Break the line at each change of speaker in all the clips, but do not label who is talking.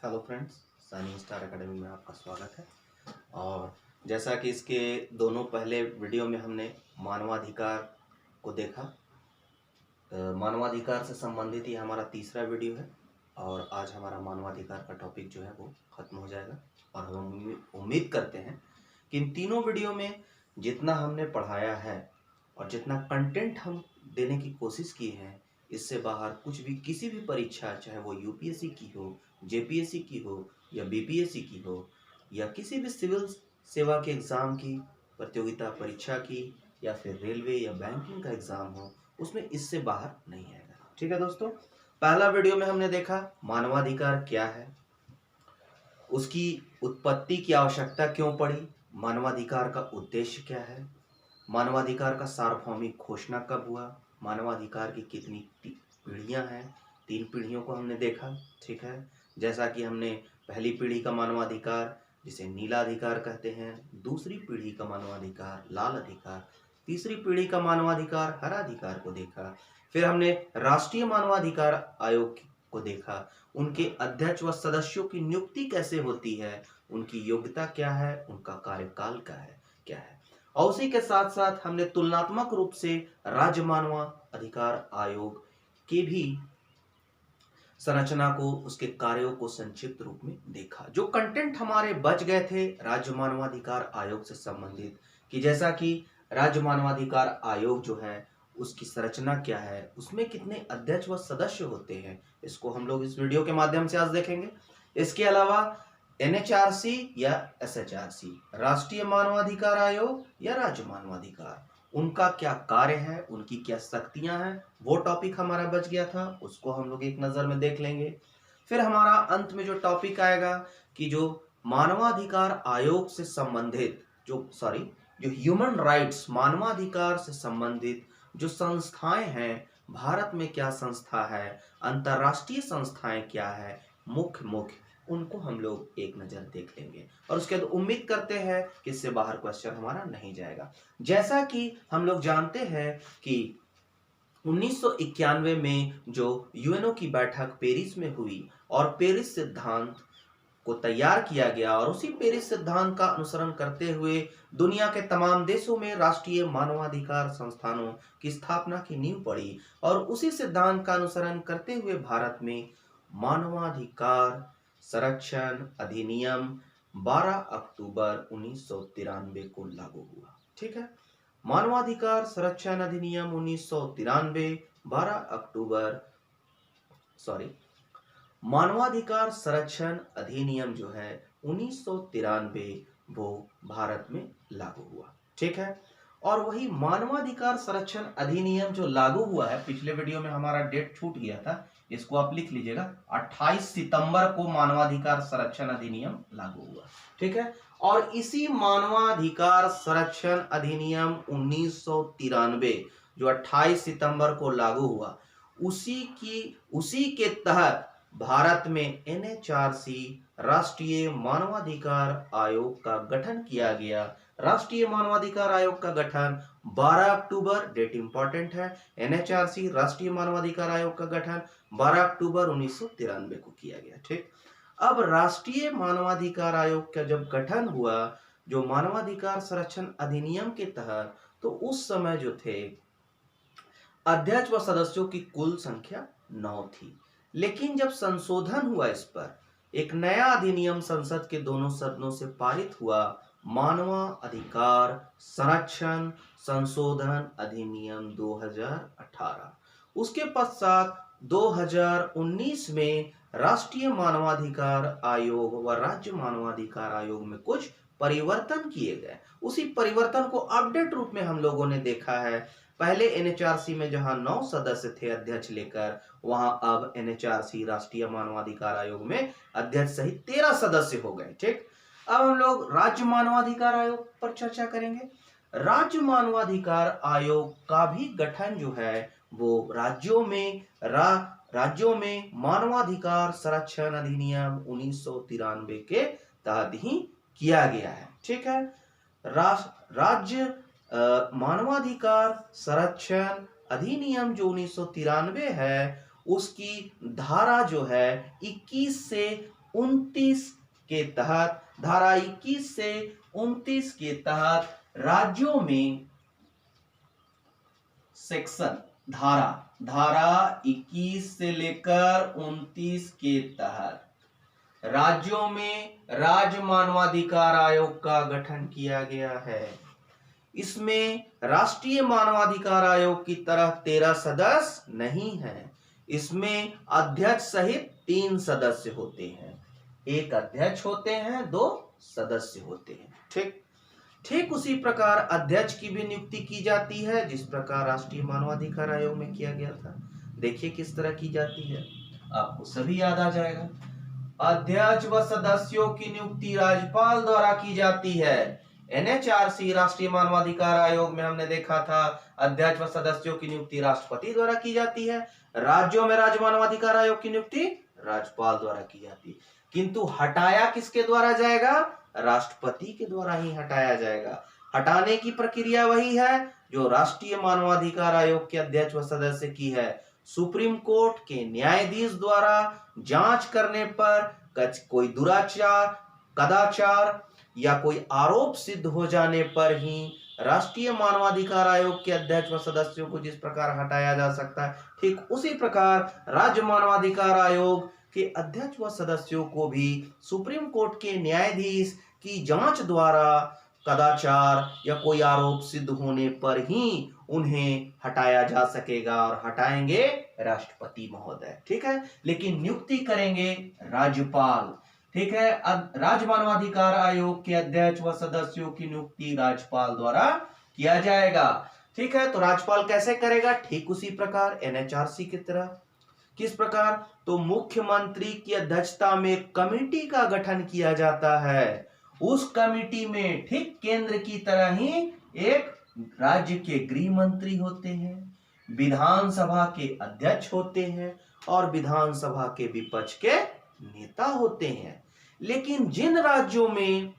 Hello friends, signing star academy में आपका स्वागत है। और जैसा कि इसके दोनों पहले वीडियो में हमने मानवाधिकार को देखा, मानवाधिकार से संबंधित ये हमारा तीसरा वीडियो है। और आज हमारा मानवाधिकार का टॉपिक जो है वो ख़त्म हो जाएगा। और हम उम्मीद करते हैं कि इन तीनों वीडियो में जितना हमने पढ़ाया है और जितना कंटेंट हम देने की कोशिश की है, इससे बाहर कुछ भी किसी भी परीक्षा, चाहे वो यूपीएससी की हो, जेपीएससी की हो या बीपीएससी की हो या किसी भी सिविल सेवा के एग्ज़ाम की प्रतियोगिता परीक्षा की या फिर रेलवे या बैंकिंग का एग्ज़ाम हो, उसमें इससे बाहर नहीं आएगा। ठीक है दोस्तों, पहला वीडियो में हमने देखा मानवाधिकार क्या है, उसकी उत्पत्ति की आवश्यकता क्यों पड़ी, मानवाधिकार का उद्देश्य क्या है, मानवाधिकार का सार्वभौमिक घोषणा कब हुआ, मानवाधिकार की कितनी पीढ़ियां हैं, 3 पीढ़ियों को हमने देखा। ठीक है, जैसा कि हमने पहली पीढ़ी का मानवाधिकार जिसे नीला अधिकार कहते हैं, दूसरी पीढ़ी का मानवाधिकार लाल अधिकार, तीसरी पीढ़ी का मानवाधिकार हरा अधिकार को देखा। फिर हमने राष्ट्रीय मानवाधिकार आयोग को देखा, उनके अध्यक्ष व सदस्यों की नियुक्ति कैसे होती है, उनकी योग्यता क्या है, उनका कार्यकाल क्या है। और उसी के साथ साथ हमने तुलनात्मक रूप से राज्य मानवाधिकार आयोग की भी संरचना को, उसके कार्यों को संक्षिप्त रूप में देखा। जो कंटेंट हमारे बच गए थे राज्य मानवाधिकार आयोग से संबंधित, कि जैसा कि राज्य मानवाधिकार आयोग जो है उसकी संरचना क्या है, उसमें कितने अध्यक्ष व सदस्य होते हैं, इसको हम लोग इस वीडियो के माध्यम से आज देखेंगे। इसके अलावा एनएचआरसी या एसएचआरसी, राष्ट्रीय मानवाधिकार आयोग या राज्य मानवाधिकार, उनका क्या कार्य है, उनकी क्या शक्तियां हैं, वो टॉपिक हमारा बच गया था, उसको हम लोग एक नज़र में देख लेंगे। फिर हमारा अंत में जो टॉपिक आएगा कि जो मानवाधिकार आयोग से संबंधित जो ह्यूमन राइट्स, मानवाधिकार से संबंधित जो संस्थाएं हैं, भारत में क्या संस्था है, अंतर्राष्ट्रीय संस्थाएं क्या है, मुख्य उनको हम लोग एक नज़र देख लेंगे। और उसके बाद उम्मीद करते हैं कि इससे बाहर क्वेश्चन हमारा नहीं जाएगा। जैसा कि हम लोग जानते हैं कि 1991 में जो यूएनओ की बैठक पेरिस में हुई और पेरिस सिद्धांत को तैयार किया गया, और उसी पेरिस सिद्धांत का अनुसरण करते हुए दुनिया के तमाम देशों में राष्ट्रीय मानवाधिकार संस्थानों की स्थापना की नींव पड़ी। और उसी सिद्धांत का अनुसरण करते हुए भारत में मानवाधिकार संरक्षण अधिनियम 12 अक्टूबर 1993 को लागू हुआ। ठीक है, मानवाधिकार संरक्षण अधिनियम 1993, 12 अक्टूबर मानवाधिकार संरक्षण अधिनियम जो है 1993 वो भारत में लागू हुआ। ठीक है, और वही मानवाधिकार संरक्षण अधिनियम जो लागू हुआ है, पिछले वीडियो में हमारा डेट छूट गया था, इसको आप लिख लीजिएगा, 28 सितंबर को मानवाधिकार संरक्षण अधिनियम लागू हुआ। ठीक है, और इसी मानवाधिकार संरक्षण अधिनियम 1993 जो 28 सितंबर को लागू हुआ, उसी के तहत भारत में एनएचआरसी, राष्ट्रीय मानवाधिकार आयोग का गठन किया गया। राष्ट्रीय मानवाधिकार आयोग का गठन 12 अक्टूबर, डेट इंपॉर्टेंट है, एनएचआरसी राष्ट्रीय मानवाधिकार आयोग का गठन 12 अक्टूबर 1993 को किया गया। ठीक, अब राष्ट्रीय मानवाधिकार आयोग का जब गठन हुआ, जो मानवाधिकार संरक्षण अधिनियम के तहत, तो उस समय जो थे अध्यक्ष व सदस्यों की कुल संख्या 9 थी। लेकिन जब संशोधन हुआ, इस पर एक नया अधिनियम संसद के दोनों सदनों से पारित हुआ, मानवाधिकार संरक्षण संशोधन अधिनियम 2018। उसके पश्चात 2019 में राष्ट्रीय मानवाधिकार आयोग व राज्य मानवाधिकार आयोग में कुछ परिवर्तन किए गए। उसी परिवर्तन को अपडेट रूप में हम लोगों ने देखा है। पहले एनएचआरसी में जहां 9 सदस्य थे अध्यक्ष लेकर, वहां अब एनएचआरसी राष्ट्रीय मानवाधिकार आयोग में अध्यक्ष सहित 13 सदस्य हो गए। ठीक, अब हम लोग राज्य मानवाधिकार आयोग पर चर्चा करेंगे। राज्य मानवाधिकार आयोग का भी गठन जो है वो राज्यों में मानवाधिकार संरक्षण अधिनियम 1993 के तहत ही किया गया है। ठीक है, राज्य मानवाधिकार संरक्षण अधिनियम जो 1993 है, उसकी धारा जो है 21 से 29 के तहत, धारा 21 से 29 के तहत राज्यों में सेक्शन, धारा 21 से लेकर 29 के तहत राज्यों में राज्य मानवाधिकार आयोग का गठन किया गया है। इसमें राष्ट्रीय मानवाधिकार आयोग की तरह 13 सदस्य नहीं है। इसमें अध्यक्ष सहित 3 सदस्य होते हैं। एक अध्यक्ष होते हैं, 2 सदस्य होते हैं। ठीक उसी प्रकार अध्यक्ष की भी नियुक्ति की जाती है जिस प्रकार राष्ट्रीय मानवाधिकार आयोग में किया गया था। देखिए किस तरह की जाती है, आपको सभी याद आ जाएगा। अध्यक्ष व सदस्यों की नियुक्ति राज्यपाल द्वारा की जाती है। एनएचआरसी राष्ट्रीय मानवाधिकार आयोग में हमने देखा था अध्यक्ष व सदस्यों की नियुक्ति राष्ट्रपति द्वारा की जाती है। राज्यों में राज्य मानवाधिकार आयोग की नियुक्ति राज्यपाल द्वारा की जाती है, किंतु हटाया किसके द्वारा जाएगा? राष्ट्रपति के द्वारा ही हटाया जाएगा। हटाने की प्रक्रिया वही है जो राष्ट्रीय मानवाधिकार आयोग के अध्यक्ष व सदस्य की है। सुप्रीम कोर्ट के न्यायाधीश द्वारा जांच करने पर कोई दुराचार, कदाचार या कोई आरोप सिद्ध हो जाने पर ही राष्ट्रीय मानवाधिकार आयोग के अध्यक्ष व सदस्यों को जिस प्रकार हटाया जा सकता है, ठीक उसी प्रकार राज्य मानवाधिकार आयोग के अध्यक्ष व सदस्यों को भी सुप्रीम कोर्ट के न्यायाधीश की जांच द्वारा कदाचार या कोई आरोप सिद्ध होने पर ही उन्हें हटाया जा सकेगा, और हटाएंगे राष्ट्रपति महोदय। ठीक है, लेकिन नियुक्ति करेंगे राज्यपाल। ठीक है, राज्य मानवाधिकार आयोग के अध्यक्ष व सदस्यों की नियुक्ति राज्यपाल द्वारा किया जाएगा। ठीक है, तो राज्यपाल कैसे करेगा? ठीक उसी प्रकार एनएचआरसी की तरह। किस प्रकार? तो मुख्यमंत्री की अध्यक्षता में कमेटी का गठन किया जाता है। उस कमेटी में ठीक केंद्र की तरह ही एक राज्य के गृह मंत्री होते हैं, विधानसभा के अध्यक्ष होते हैं और विधानसभा के विपक्ष के नेता होते हैं। लेकिन जिन राज्यों में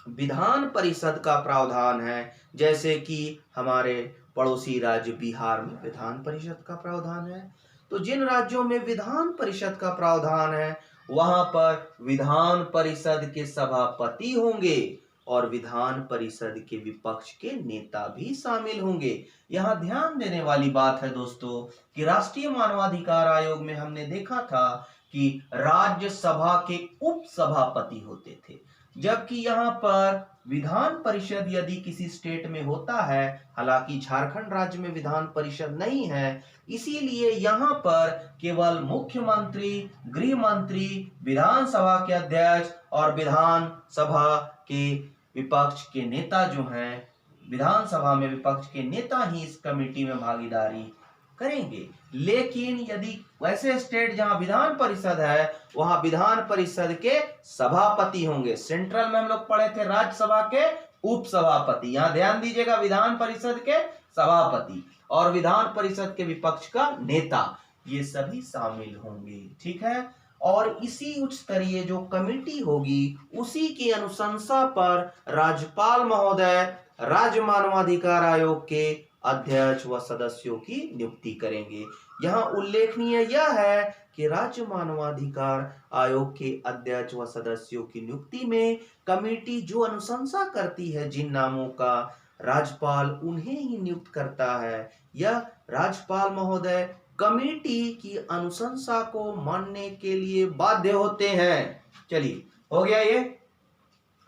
विधान परिषद का प्रावधान है, जैसे कि हमारे पड़ोसी राज्य बिहार में विधान परिषद का प्रावधान है, तो जिन राज्यों में विधान परिषद का प्रावधान है वहां पर विधान परिषद के सभापति होंगे और विधान परिषद के विपक्ष के नेता भी शामिल होंगे। यहां ध्यान देने वाली बात है दोस्तों कि राष्ट्रीय मानवाधिकार आयोग में हमने देखा था कि राज्यसभा के उप सभापति होते थे, जबकि यहाँ पर विधान परिषद यदि किसी स्टेट में होता है, हालांकि झारखंड राज्य में विधान परिषद नहीं है, इसीलिए यहाँ पर केवल मुख्यमंत्री, गृह मंत्री, विधानसभा के अध्यक्ष और विधानसभा के विपक्ष के नेता जो हैं, विधानसभा में विपक्ष के नेता ही इस कमेटी में भागीदारी करेंगे। लेकिन यदि वैसे स्टेट जहां विधान परिषद है वहां विधान परिषद के सभापति होंगे। सेंट्रल में हम लोग पढ़े थे राज्यसभा के उप सभापति, यहां ध्यान दीजिएगा विधान परिषद के सभापति और विधान परिषद के विपक्ष का नेता, ये सभी शामिल होंगे। ठीक है, और इसी उच्च स्तरीय जो कमेटी होगी उसी की अनुशंसा पर राज्यपाल महोदय राज्य मानवाधिकार आयोग के अध्यक्ष व सदस्यों की नियुक्ति करेंगे। यहाँ उल्लेखनीय यह है कि राज्य मानवाधिकार आयोग के अध्यक्ष व सदस्यों की नियुक्ति में कमेटी जो अनुशंसा करती है जिन नामों का, राज्यपाल उन्हें ही नियुक्त करता है। यह राज्यपाल महोदय कमेटी की अनुशंसा को मानने के लिए बाध्य होते हैं। चलिए, हो गया ये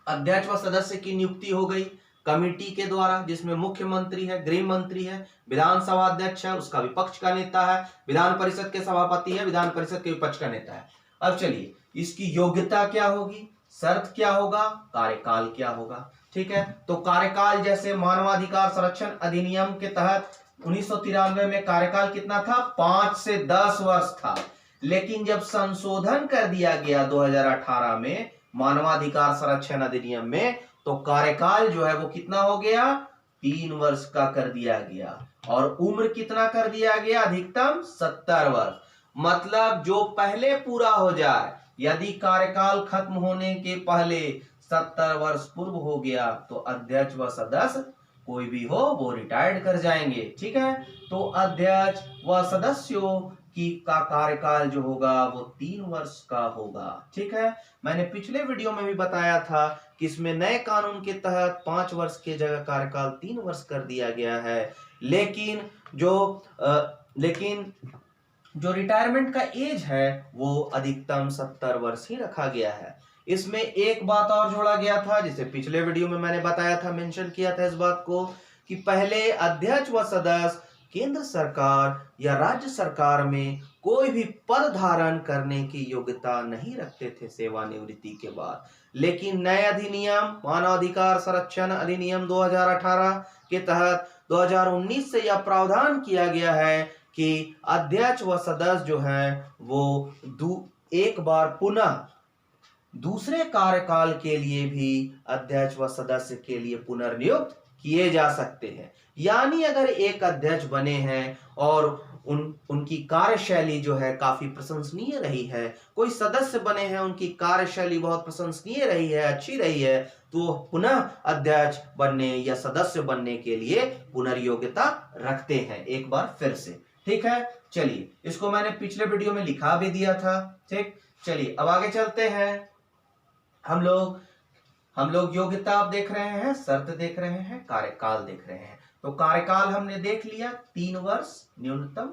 अध्यक्ष व सदस्य की नियुक्ति हो गई कमेटी के द्वारा, जिसमें मुख्यमंत्री है, गृह मंत्री है, विधानसभा अध्यक्ष है, उसका विपक्ष का नेता है, विधान परिषद के सभापति है, विधान परिषद के विपक्ष का नेता है। अब चलिए, इसकी योग्यता क्या होगी, शर्त क्या होगा, कार्यकाल क्या होगा। ठीक है, तो कार्यकाल जैसे मानवाधिकार संरक्षण अधिनियम के तहत 1993 में कार्यकाल कितना था? 5 से 10 वर्ष था। लेकिन जब संशोधन कर दिया गया 2018 में मानवाधिकार संरक्षण अधिनियम में, तो कार्यकाल जो है वो कितना हो गया? 3 वर्ष का कर दिया गया। और उम्र कितना कर दिया गया? अधिकतम 70 वर्ष। मतलब जो पहले पूरा हो जाए, यदि कार्यकाल खत्म होने के पहले 70 वर्ष पूर्व हो गया तो अध्यक्ष व सदस्य कोई भी हो वो रिटायर्ड कर जाएंगे। ठीक है, तो अध्यक्ष व सदस्यों की का कार्यकाल जो होगा वो 3 वर्ष का होगा। ठीक है, मैंने पिछले वीडियो में भी बताया था कि इसमें नए कानून के तहत 5 वर्ष की जगह कार्यकाल 3 वर्ष कर दिया गया है। लेकिन जो रिटायरमेंट का एज है वो अधिकतम 70 वर्ष ही रखा गया है। इसमें एक बात और जोड़ा गया था, जिसे पिछले वीडियो में मैंने बताया था, मेंशन किया था इस बात को, कि पहले अध्यक्ष व सदस्य केंद्र सरकार या राज्य सरकार में कोई भी पद धारण करने की योग्यता नहीं रखते थे सेवानिवृत्ति के बाद। लेकिन नए अधिनियम मानवाधिकार संरक्षण अधिनियम 2018 के तहत 2019 से यह प्रावधान किया गया है कि अध्यक्ष व सदस्य जो है वो एक बार पुनः दूसरे कार्यकाल के लिए भी अध्यक्ष व सदस्य के लिए पुनर्नियुक्त किए जा सकते हैं। यानी अगर एक अध्यक्ष बने हैं और उनकी कार्यशैली जो है काफी प्रशंसनीय रही है, कोई सदस्य बने हैं उनकी कार्यशैली बहुत प्रशंसनीय रही है, अच्छी रही है, तो पुनः अध्यक्ष बनने या सदस्य बनने के लिए पुनर्योग्यता रखते हैं एक बार फिर से। ठीक है, चलिए इसको मैंने पिछले वीडियो में लिखा भी दिया था। ठीक, चलिए अब आगे चलते हैं। हम लोग योग्यता आप देख रहे हैं, शर्त देख रहे हैं, कार्यकाल देख रहे हैं। तो कार्यकाल हमने देख लिया 3 वर्ष न्यूनतम,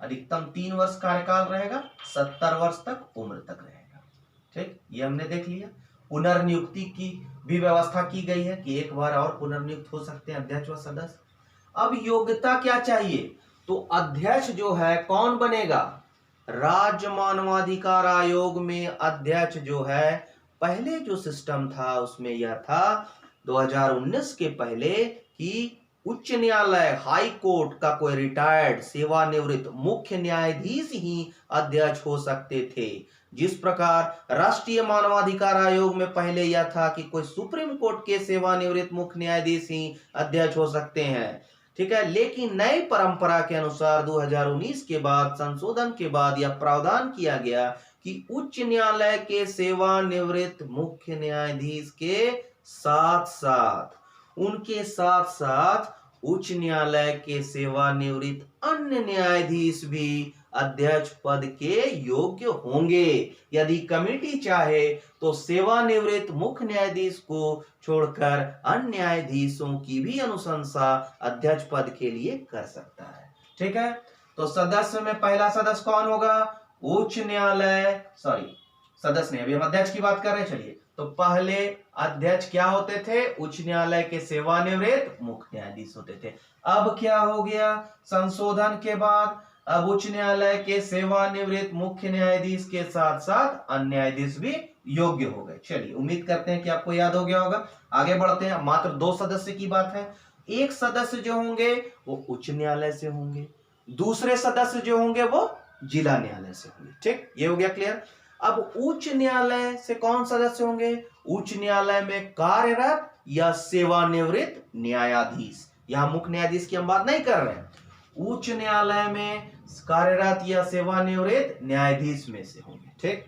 अधिकतम 3 वर्ष कार्यकाल रहेगा, 70 वर्ष तक उम्र तक रहेगा। ठीक, ये हमने देख लिया। पुनर्नियुक्ति की भी व्यवस्था की गई है कि एक बार और पुनर्नियुक्त हो सकते हैं अध्यक्ष व सदस्य। अब योग्यता क्या चाहिए? तो अध्यक्ष जो है कौन बनेगा? राज्य मानवाधिकार आयोग में अध्यक्ष जो है, पहले जो सिस्टम था उसमें यह था 2019 के पहले कि उच्च न्यायालय हाई कोर्ट का कोई रिटायर्ड सेवानिवृत्त मुख्य न्यायाधीश ही अध्यक्ष हो सकते थे। जिस प्रकार राष्ट्रीय मानवाधिकार आयोग में पहले यह था कि कोई सुप्रीम कोर्ट के सेवानिवृत्त मुख्य न्यायाधीश ही अध्यक्ष हो सकते हैं। ठीक है, लेकिन नई परंपरा के अनुसार 2019 के बाद संशोधन के बाद यह प्रावधान किया गया कि उच्च न्यायालय के सेवानिवृत्त मुख्य न्यायाधीश के साथ साथ उच्च न्यायालय के सेवानिवृत्त अन्य न्यायाधीश भी अध्यक्ष पद के योग्य होंगे। यदि कमेटी चाहे तो सेवानिवृत्त मुख्य न्यायाधीश को छोड़कर अन्य न्यायाधीशों की भी अनुशंसा अध्यक्ष पद के लिए कर सकता है। ठीक है, तो सदस्य में पहला सदस्य कौन होगा? उच्च न्यायालय, सदस्य नहीं, अभी हम अध्यक्ष की बात कर रहे हैं। चलिए, तो पहले अध्यक्ष क्या होते थे? उच्च न्यायालय के सेवानिवृत्त मुख्य न्यायाधीश होते थे। अब क्या हो गया? संशोधन के बाद अब उच्च न्यायालय के सेवानिवृत्त मुख्य न्यायाधीश के साथ साथ अन्य न्यायाधीश भी योग्य हो गए। चलिए, उम्मीद करते हैं कि आपको याद हो गया होगा। आगे बढ़ते हैं। मात्र 2 सदस्य की बात है। एक सदस्य जो होंगे वो उच्च न्यायालय से होंगे, दूसरे सदस्य जो होंगे वो जिला न्यायालय से होंगे। ठीक, ये हो गया क्लियर। अब उच्च न्यायालय से कौन सदस्य होंगे? उच्च न्यायालय में कार्यरत या सेवानिवृत्त न्यायाधीश। यहां मुख्य न्यायाधीश की हम बात नहीं कर रहे हैं। उच्च न्यायालय में कार्यरत या सेवानिवृत्त न्यायाधीश में से होंगे। ठीक,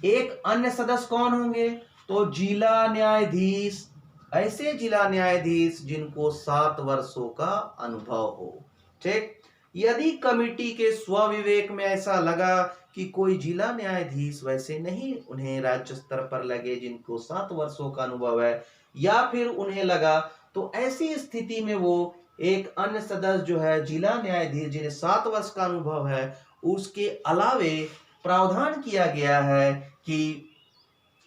एक अन्य सदस्य कौन होंगे? तो जिला न्यायाधीश, ऐसे जिला न्यायाधीश जिनको 7 वर्षों का अनुभव हो। ठीक, यदि कमेटी के स्वविवेक में ऐसा लगा कि कोई जिला न्यायाधीश वैसे नहीं उन्हें राज्य स्तर पर लगे जिनको 7 वर्षों का अनुभव है, या फिर उन्हें लगा, तो ऐसी स्थिति में वो एक अन्य सदस्य जो है जिला न्यायाधीश जिन्हें 7 वर्ष का अनुभव है, उसके अलावे प्रावधान किया गया है कि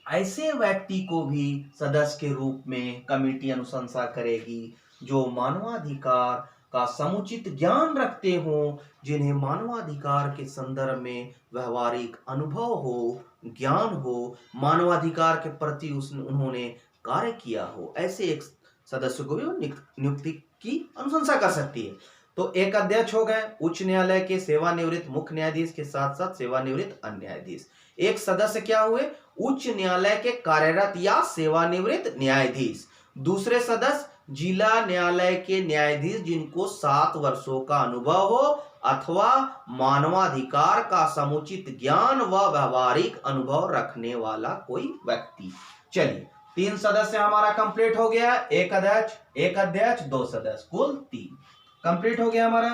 ऐसे व्यक्ति को भी सदस्य के रूप में कमेटी अनुशंसा करेगी जो मानवाधिकार का समुचित ज्ञान रखते हों, जिन्हें मानवाधिकार के संदर्भ में व्यवहारिक अनुभव हो, ज्ञान हो, मानवाधिकार के प्रति उन्होंने कार्य किया हो। ऐसे एक सदस्य को भी नियुक्ति की अनुशंसा कर सकती है। तो एक अध्यक्ष हो गए उच्च न्यायालय के सेवानिवृत्त मुख्य न्यायाधीश के साथ साथ सेवानिवृत्त अन्य न्यायाधीश। एक सदस्य क्या हुए? उच्च न्यायालय के कार्यरत या सेवानिवृत्त न्यायाधीश। दूसरे सदस्य जिला न्यायालय के न्यायाधीश जिनको 7 वर्षों का अनुभव हो अथवा मानवाधिकार का समुचित ज्ञान व व्यवहारिक अनुभव रखने वाला कोई व्यक्ति। चलिए, 3 सदस्य हमारा कंप्लीट हो गया। एक अध्यक्ष, 2 सदस्य, कुल 3 कंप्लीट हो गया हमारा।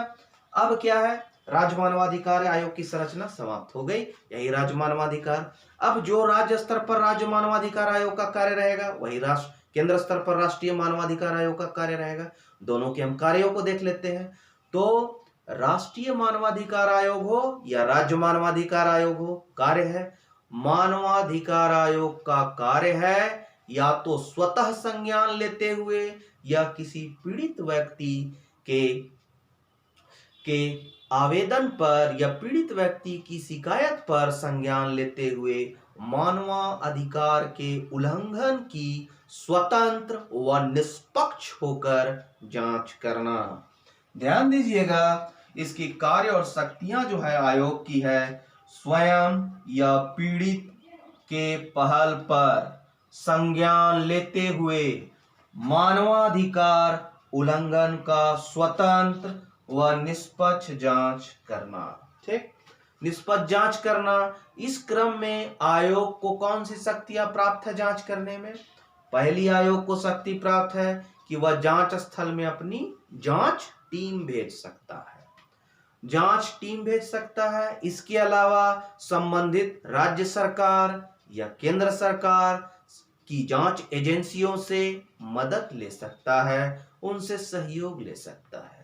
अब क्या है? राज्य मानवाधिकार आयोग की संरचना समाप्त हो गई, यही राज्य मानवाधिकार। अब जो राज्य स्तर पर राज्य मानवाधिकार आयोग का कार्य रहेगा वही राष्ट्र केंद्र स्तर पर राष्ट्रीय मानवाधिकार आयोग का कार्य रहेगा। दोनों के हम कार्यों को देख लेते हैं। तो राष्ट्रीय मानवाधिकार आयोग हो या राज्य मानवाधिकार आयोग हो, कार्य है, मानवाधिकार आयोग का कार्य है या तो स्वतः संज्ञान लेते हुए या किसी पीड़ित व्यक्ति के आवेदन पर या पीड़ित व्यक्ति की शिकायत पर संज्ञान लेते हुए मानवाधिकार के उल्लंघन की स्वतंत्र व निष्पक्ष होकर जांच करना। ध्यान दीजिएगा, इसकी कार्य और शक्तियां जो है आयोग की है, स्वयं या पीड़ित के पहल पर संज्ञान लेते हुए मानवाधिकार उल्लंघन का स्वतंत्र व निष्पक्ष जांच करना। ठीक, निष्पक्ष जांच करना। इस क्रम में आयोग को कौन सी शक्तियां प्राप्त है जांच करने में? पहली आयोग को शक्ति प्राप्त है कि वह जांच स्थल में अपनी जांच टीम भेज सकता है, जांच टीम भेज सकता है। इसके अलावा संबंधित राज्य सरकार या केंद्र सरकार की जांच एजेंसियों से मदद ले सकता है, उनसे सहयोग ले सकता है।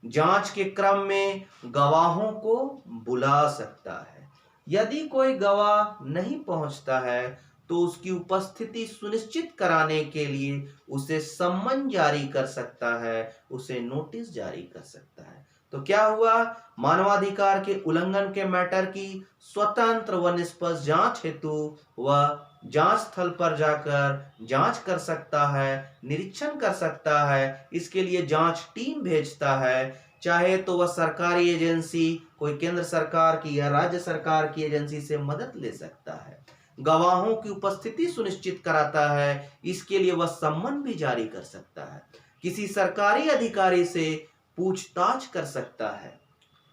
जांच के क्रम में गवाहों को बुला सकता है। यदि कोई गवाह नहीं पहुंचता है तो उसकी उपस्थिति सुनिश्चित कराने के लिए उसे सम्मन जारी कर सकता है, उसे नोटिस जारी कर सकता है। तो क्या हुआ? मानवाधिकार के उल्लंघन के मैटर की स्वतंत्र व निष्पक्ष जांच हेतु वह जांच स्थल पर जाकर जांच कर सकता है, निरीक्षण कर सकता है। इसके लिए जांच टीम भेजता है, चाहे तो वह सरकारी एजेंसी, कोई केंद्र सरकार की या राज्य सरकार की एजेंसी से मदद ले सकता है। गवाहों की उपस्थिति सुनिश्चित कराता है, इसके लिए वह सम्मन भी जारी कर सकता है। किसी सरकारी अधिकारी से पूछताछ कर सकता है।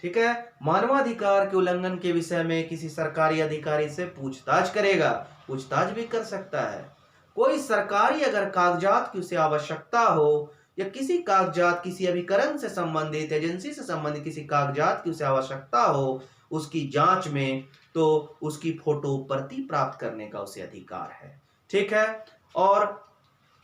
ठीक है, मानवाधिकार के उल्लंघन के विषय में किसी सरकारी अधिकारी से पूछताछ करेगा, पूछताछ भी कर सकता है। कोई सरकारी अगर कागजात की उसे आवश्यकता हो या किसी कागजात, किसी अभिकरण से संबंधित, एजेंसी से संबंधित किसी कागजात की उसे आवश्यकता हो उसकी जांच में, तो उसकी फोटो प्रति प्राप्त करने का उसे अधिकार है। ठीक है, और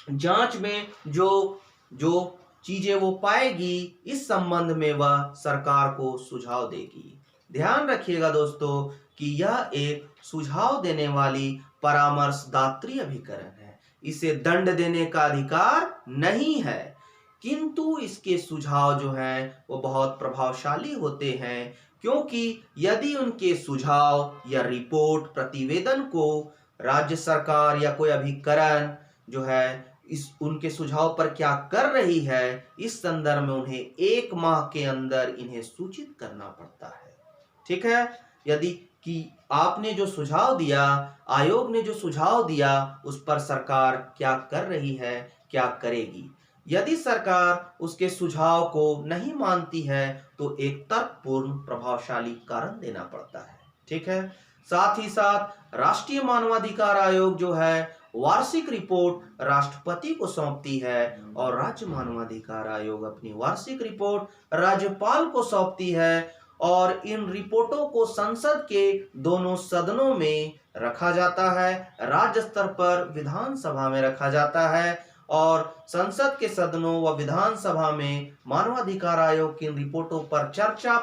जांच में जो जो चीजें वो पाएगी इस संबंध में वह सरकार को सुझाव देगी। ध्यान रखिएगा दोस्तों कि यह एक सुझाव देने वाली परामर्शदात्री अभिकरण है, इसे दंड देने का अधिकार नहीं है, किंतु इसके सुझाव जो हैं वो बहुत प्रभावशाली होते हैं, क्योंकि यदि उनके सुझाव या रिपोर्ट प्रतिवेदन को राज्य सरकार या कोई अभिकरण जो है इस उनके सुझाव पर क्या कर रही है, इस संदर्भ में उन्हें 1 माह के अंदर इन्हें सूचित करना पड़ता है। ठीक है, यदि कि आपने जो सुझाव दिया, आयोग ने जो सुझाव दिया, उस पर सरकार क्या कर रही है, क्या करेगी। यदि सरकार उसके सुझाव को नहीं मानती है तो एक तर्कपूर्ण प्रभावशाली कारण देना पड़ता है। ठीक है, साथ ही साथ राष्ट्रीय मानवाधिकार आयोग जो है वार्षिक रिपोर्ट राष्ट्रपति को सौंपती है और राज्य मानवाधिकार आयोग अपनी वार्षिक रिपोर्ट राज्यपाल को सौंपती है, और इन रिपोर्टों को संसद के दोनों सदनों में रखा जाता है। राज्य स्तर पर विधानसभा में रखा जाता है और संसद के सदनों व विधानसभा में मानवाधिकार आयोग की इन रिपोर्टों पर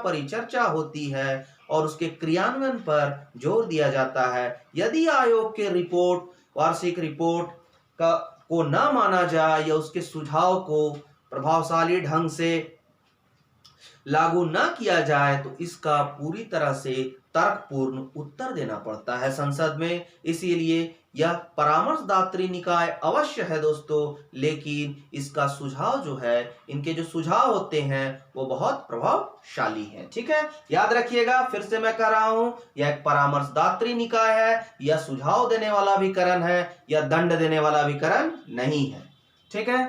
परिचर्चा होती है और उसके क्रियान्वयन पर जोर दिया जाता है। यदि आयोग के रिपोर्ट, वार्षिक रिपोर्ट को न माना जाए या उसके सुझाव को प्रभावशाली ढंग से लागू न किया जाए तो इसका पूरी तरह से तर्कपूर्ण उत्तर देना पड़ता है संसद में। इसीलिए यह परामर्शदात्री निकाय अवश्य है दोस्तों, लेकिन इसका सुझाव जो है, इनके जो सुझाव होते हैं वो बहुत प्रभावशाली हैं। ठीक है, याद रखिएगा, फिर से मैं कह रहा हूं, यह एक परामर्शदात्री निकाय है, यह सुझाव देने वाला अभिकरण है, यह दंड देने वाला अभिकरण नहीं है। ठीक है,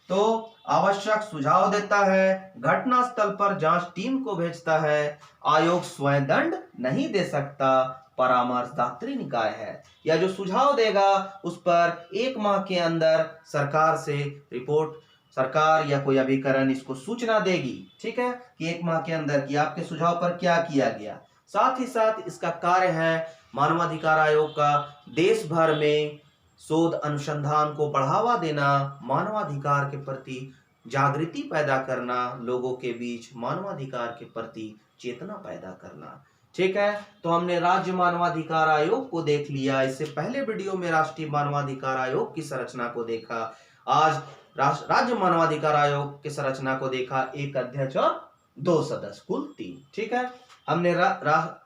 तो आवश्यक सुझाव देता है, घटना स्थल पर जांच टीम को भेजता है, आयोग स्वयं दंड नहीं दे सकता, परामर्शदात्री निकाय है। या जो सुझाव देगा उस पर 1 माह के अंदर सरकार से रिपोर्ट सरकार या कोई अभिकरण इसको सूचना देगी, ठीक है, कि 1 माह के अंदर कि आपके सुझाव पर क्या किया गया। साथ ही साथ इसका कार्य है मानवाधिकार आयोग का देश भर में शोध अनुसंधान को बढ़ावा देना, मानवाधिकार के प्रति जागृति पैदा करना, लोगों के बीच मानवाधिकार के प्रति चेतना पैदा करना। ठीक है, तो हमने राज्य मानवाधिकार आयोग को देख लिया। इससे पहले वीडियो में राष्ट्रीय मानवाधिकार आयोग की संरचना को देखा। आज राज्य मानवाधिकार आयोग की संरचना को देखा, 1 अध्यक्ष और 2 सदस्य, कुल 3। ठीक है, हमने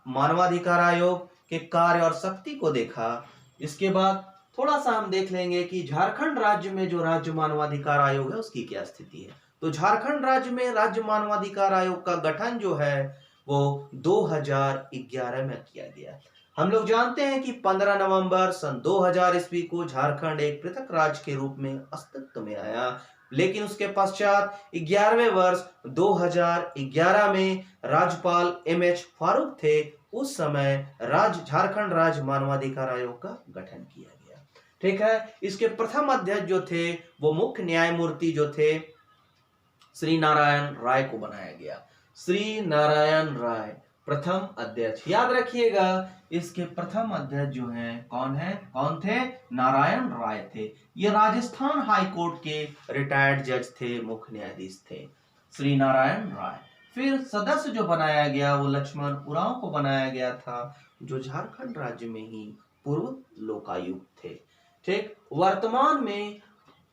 मानवाधिकार आयोग के कार्य और शक्ति को देखा। इसके बाद थोड़ा सा हम देख लेंगे कि झारखंड राज्य में जो राज्य मानवाधिकार आयोग है उसकी क्या स्थिति है। तो झारखंड राज्य में राज्य मानवाधिकार आयोग का गठन जो है वो 2011 में किया गया। हम लोग जानते हैं कि 15 नवंबर सन 2000 ईस्वी को झारखंड एक पृथक राज्य के रूप में अस्तित्व में आया, लेकिन उसके पश्चात 11वें वर्ष 2011 में राज्यपाल MH फारूक थे। उस समय झारखंड राज्य मानवाधिकार आयोग का गठन किया गया। ठीक है, इसके प्रथम अध्यक्ष जो थे वो मुख्य न्यायमूर्ति जो थे श्री नारायण राय को बनाया गया। श्री नारायण राय प्रथम अध्यक्ष, याद रखिएगा इसके प्रथम अध्यक्ष जो हैं कौन थे? नारायण राय थे। ये राजस्थान हाई कोर्ट के रिटायर्ड जज थे, मुख्य न्यायाधीश थे, श्री नारायण राय। फिर सदस्य जो बनाया गया वो लक्ष्मण उरांव को बनाया गया था, जो झारखंड राज्य में ही पूर्व लोकायुक्त थे। ठीक, वर्तमान में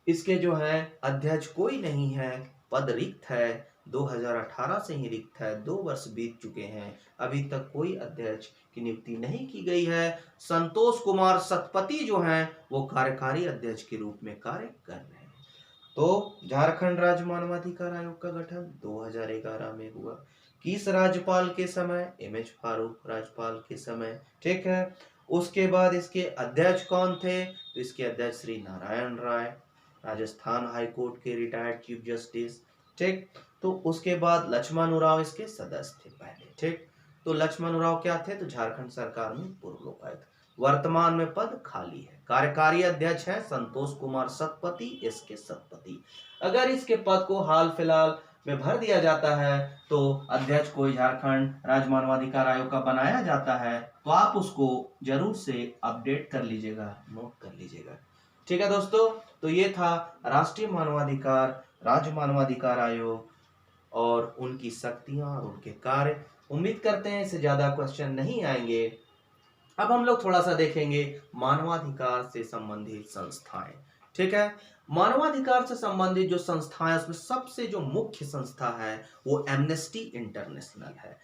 इसके जो है अध्यक्ष कोई नहीं है, पद रिक्त है, 2018 से ही रिक्त है, 2 वर्ष बीत चुके हैं, अभी तक कोई अध्यक्ष की नियुक्ति नहीं की गई है। संतोष कुमार सतपथी जो हैं वो कार्यकारी अध्यक्ष के रूप में कार्य कर रहे हैं। तो झारखंड राज्य मानवाधिकार आयोग का गठन 2011 में हुआ। किस राज्यपाल के समय? MH फारूक राज्यपाल के समय। ठीक है, उसके बाद इसके अध्यक्ष कौन थे? तो इसके अध्यक्ष श्री नारायण राय, राजस्थान हाई कोर्ट के रिटायर्ड चीफ जस्टिस। ठीक, तो उसके बाद लक्ष्मण उरांव इसके सदस्य थे पहले। ठीक, तो लक्ष्मण उरांव क्या थे? तो झारखंड सरकार में पूर्व लोकायुक्त। वर्तमान में पद खाली है। कार्यकारी अध्यक्ष है संतोष कुमार सतपथी, SK सतपथी। अगर इसके पद को हाल फिलहाल में भर दिया जाता है तो अध्यक्ष कोई झारखंड राज्य मानवाधिकार आयोग का बनाया जाता है, तो आप उसको जरूर से अपडेट कर लीजिएगा, नोट कर लीजिएगा। ठीक है दोस्तों, तो ये था राष्ट्रीय मानवाधिकार राज्य मानवाधिकार आयोग और उनकी शक्तियां और उनके कार्य। उम्मीद करते हैं इससे ज्यादा क्वेश्चन नहीं आएंगे। अब हम लोग थोड़ा सा देखेंगे मानवाधिकार से संबंधित संस्थाएं। ठीक है, मानवाधिकार से संबंधित जो संस्थाएं उसमें सबसे जो मुख्य संस्था है वो एमनेस्टी इंटरनेशनल है।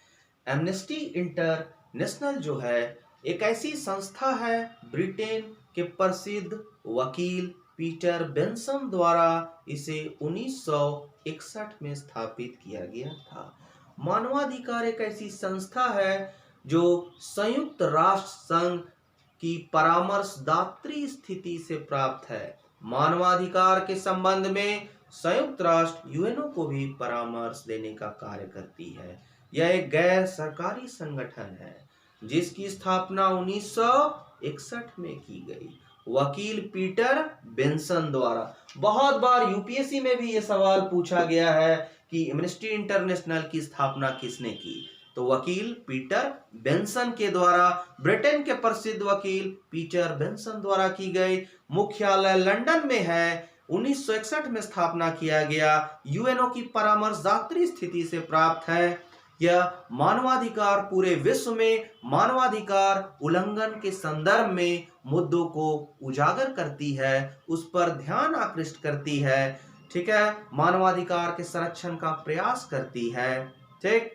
एमनेस्टी इंटरनेशनल जो है एक ऐसी संस्था है, ब्रिटेन के प्रसिद्ध वकील पीटर बेंसन द्वारा इसे 1961 में स्थापित किया गया था। मानवाधिकार एक ऐसी संस्था है जो संयुक्त राष्ट्र संघ की परामर्शदात्री स्थिति से प्राप्त है। मानवाधिकार के संबंध में संयुक्त राष्ट्र UNO को भी परामर्श देने का कार्य करती है। यह एक गैर सरकारी संगठन है जिसकी स्थापना 1961 में की गई, वकील पीटर बेंसन द्वारा। बहुत बार UPSC में भी ये सवाल पूछा गया है कि एमनेस्टी इंटरनेशनल की स्थापना किसने की? तो वकील पीटर बेंसन के द्वारा, ब्रिटेन के प्रसिद्ध वकील पीटर बेंसन द्वारा की गई। मुख्यालय लंदन में है। 1961 में स्थापना किया गया। UNO की परामर्शदात्री स्थिति से प्राप्त है। यह मानवाधिकार पूरे विश्व में मानवाधिकार उल्लंघन के संदर्भ में मुद्दों को उजागर करती है, उस पर ध्यान आकृष्ट करती है। ठीक है, मानवाधिकार के संरक्षण का प्रयास करती है। ठीक,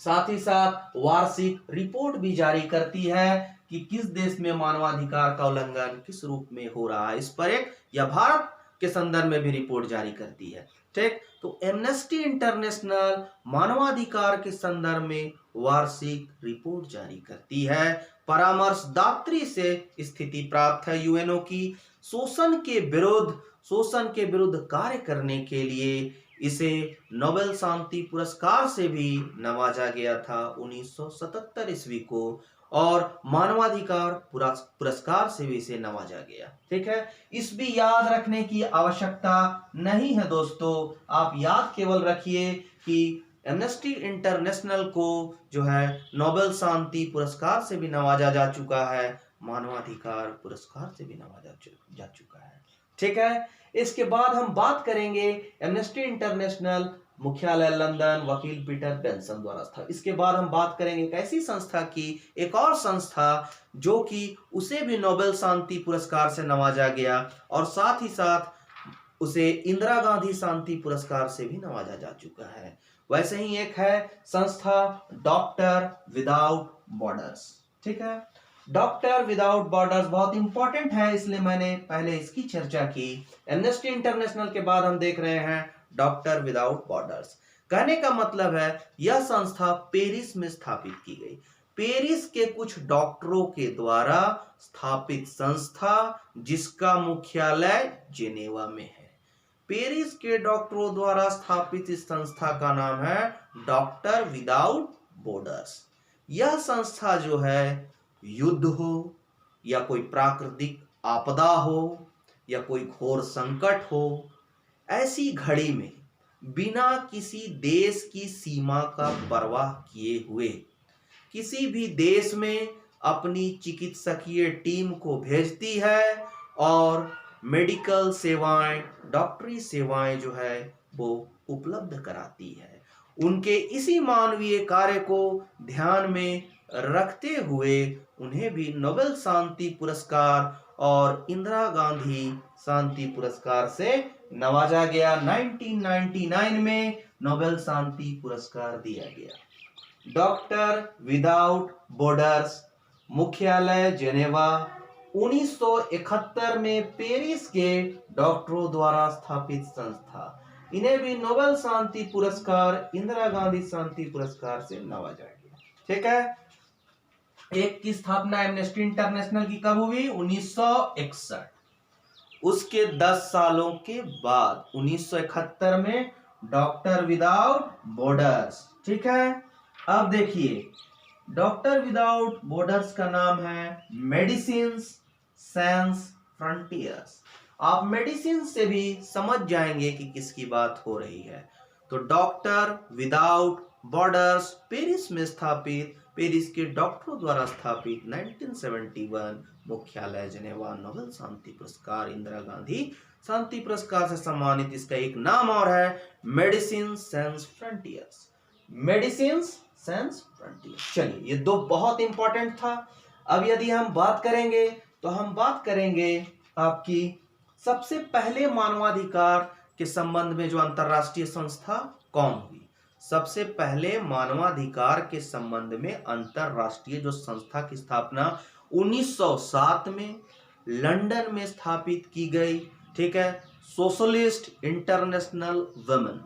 साथ ही साथ वार्षिक रिपोर्ट भी जारी करती है कि किस देश में मानवाधिकार का उल्लंघन किस रूप में हो रहा है, इस पर एक या भारत के संदर्भ में भी रिपोर्ट जारी करती है। ठीक, तो एमनेस्टी इंटरनेशनल मानवाधिकार के संदर्भ में वार्षिक रिपोर्ट जारी करती है। परामर्शदात्री से स्थिति प्राप्त है UNO की। शोषण के विरुद्ध कार्य करने के लिए इसे नोबेल शांति पुरस्कार से भी नवाजा गया था 1977 ईस्वी को। और मानवाधिकार पुरस्कार से भी इसे नवाजा गया। ठीक है, इस भी याद रखने की आवश्यकता नहीं है दोस्तों, आप याद केवल रखिए कि एमनेस्टी इंटरनेशनल को जो है नोबेल शांति पुरस्कार से भी नवाजा जा चुका है, मानवाधिकार पुरस्कार से भी नवाजा जा चुका है। ठीक है, इसके बाद हम बात करेंगे एमनेस्टी इंटरनेशनल मुख्यालय लंदन वकील पीटर बेंसन द्वारा था। इसके बाद हम बात करेंगे एक ऐसी संस्था की, एक और संस्था जो कि उसे भी नोबेल शांति पुरस्कार से नवाजा गया और साथ ही साथ उसे इंदिरा गांधी शांति पुरस्कार से भी नवाजा जा चुका है। वैसे ही एक है संस्था डॉक्टर विदाउट बॉर्डर्स। ठीक है, डॉक्टर विदाउट बॉर्डर्स बहुत इंपॉर्टेंट है, इसलिए मैंने पहले इसकी चर्चा की। एमनेस्टी इंटरनेशनल के बाद हम देख रहे हैं डॉक्टर विदाउट बॉर्डर्स। कहने का मतलब है यह संस्था पेरिस में स्थापित की गई, पेरिस के कुछ डॉक्टरों के द्वारा स्थापित संस्था जिसका मुख्यालय जेनेवा में है। पेरिस के डॉक्टरों द्वारा स्थापित इस संस्था का नाम है डॉक्टर विदाउट बॉर्डर्स। यह संस्था जो है युद्ध हो या कोई प्राकृतिक आपदा हो या कोई घोर संकट हो, ऐसी घड़ी में बिना किसी देश की सीमा का परवाह किए हुए किसी भी देश में अपनी चिकित्सकीय टीम को भेजती है और मेडिकल सेवाएं, डॉक्टरी सेवाएं जो है वो उपलब्ध कराती है। उनके इसी मानवीय कार्य को ध्यान में रखते हुए उन्हें भी नोबेल शांति पुरस्कार और इंदिरा गांधी शांति पुरस्कार से नवाजा गया। 1999 में नोबेल शांति पुरस्कार दिया गया। डॉक्टर विदाउट बॉर्डर्स मुख्यालय जेनेवा, 1971 में पेरिस के डॉक्टरों द्वारा स्थापित संस्था, इन्हें भी नोबेल शांति पुरस्कार इंदिरा गांधी शांति पुरस्कार से नवाजा गया। ठीक है, एक की स्थापना एमनेस्टी इंटरनेशनल की कब हुई? 1961। उसके 10 सालों के बाद 1971 में डॉक्टर विदाउट बॉर्डर्स। ठीक है, अब देखिए डॉक्टर विदाउट बॉर्डर्स का नाम है मेडिसिन सैंस फ्रंटियर्स। आप मेडिसिन से भी समझ जाएंगे कि किसकी बात हो रही है। तो डॉक्टर विदाउट बॉर्डर्स पेरिस में स्थापित, पेरिस के डॉक्टरों द्वारा स्थापित, 1971 मुख्यालय जेनेवा, नोबेल शांति पुरस्कार इंदिरा गांधी शांति पुरस्कार से सम्मानित। इसका एक नाम और है Medicine Sans Frontiers, Medicine Sans Frontiers. चलिए, ये दो बहुत इंपॉर्टेंट था। अब यदि हम बात करेंगे तो हम बात करेंगे आपकी सबसे पहले मानवाधिकार के संबंध में जो अंतरराष्ट्रीय संस्था कौन हुई। सबसे पहले मानवाधिकार के संबंध में अंतरराष्ट्रीय जो संस्था की स्थापना 1907 में लंदन में स्थापित की गई। ठीक है, सोशलिस्ट इंटरनेशनल वुमेन,